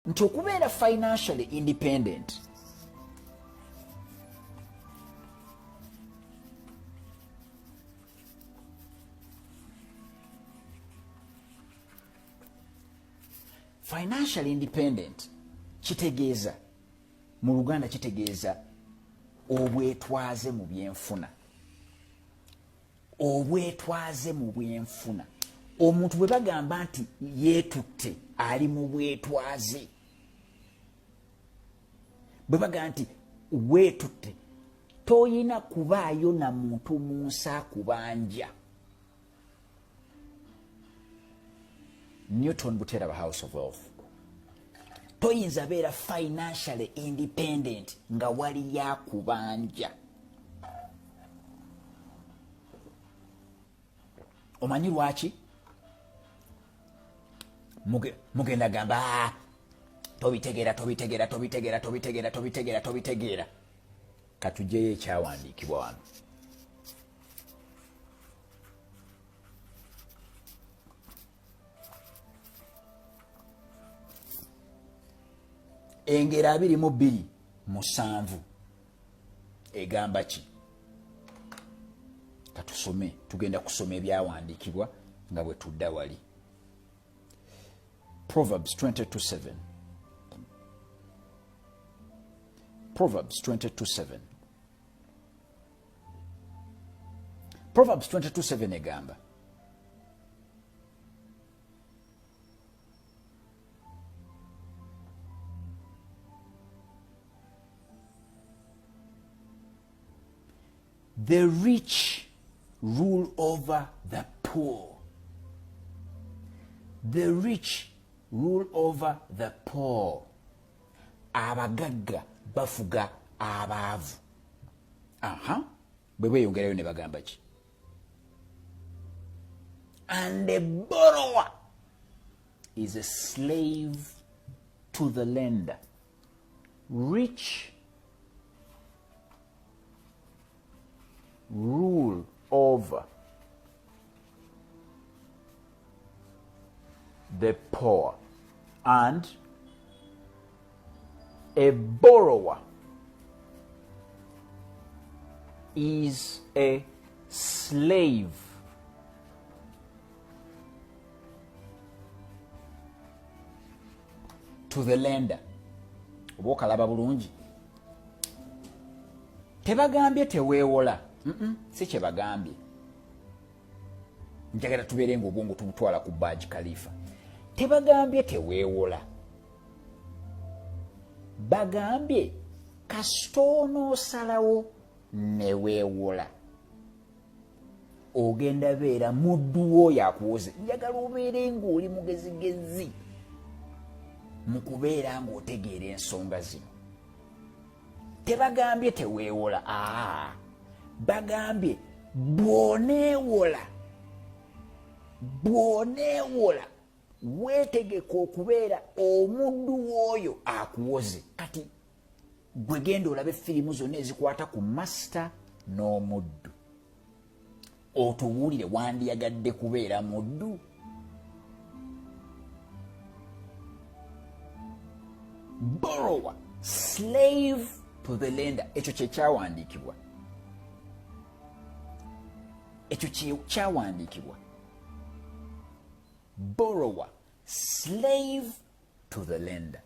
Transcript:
nti okubeera financially independent kitegeeza mu Luganda kitegeeza obwetwaze mu byenfuna. Obwetwaze mu byenfuna. Omuntu bwe bagamba nti yeetutte ali mu bwetwaze. Bwe bagamba nti weetutte toyina kubaayo na muntu mu nsi akubanja. Newton Buteraba House of Wealth. Toyinza beera financially independent nga wali yakubanja. Omanyi lwaki? Mugenda gamba tobitegeera. Katujjeyo ekyawandiikibwa wano. Engero 22:7 egamba ki? Katusome, tugenda kusoma ebyawandiikibwa nga bwe tudda wali. Proverbs 22:7. Proverbs 22:7. Proverbs 22:7 egamba the rich rule over the poor. The rich rule over the poor. Abagagga bafuga abaavu. Bwe bweyongerayo ne bagamba ki? And the borrower is a slave to the lender. Rich rule over the poor, and a borrower is a slave to the lender. Oba okalaba bulungi. Tebagambye teweewola. Si kye bagambye. Njagala tubeere ng'obwongo tubutwala ku Burj Khalifa. Tebagambye teweewola. Bagambye kasita onoosalawo ne weewola, ogenda beera muddu w'oyo akuwoze. Njagala obeere ng'oli mugezigezi mu kubeera ng'otegeera ensonga zino. Tebagambye teweewola. Bagambye bw'oneewola weetegeka okubeera omuddu w'oyo akuwoze. Kati gwe genda olabe firimu zonna ezikwata ku masita n'omuddu, otubuulire wandiyagadde kubeera muddu? Borrower, slave to the lender. Ekyo kye kyawandiikibwa. Borrower, slave to the lender.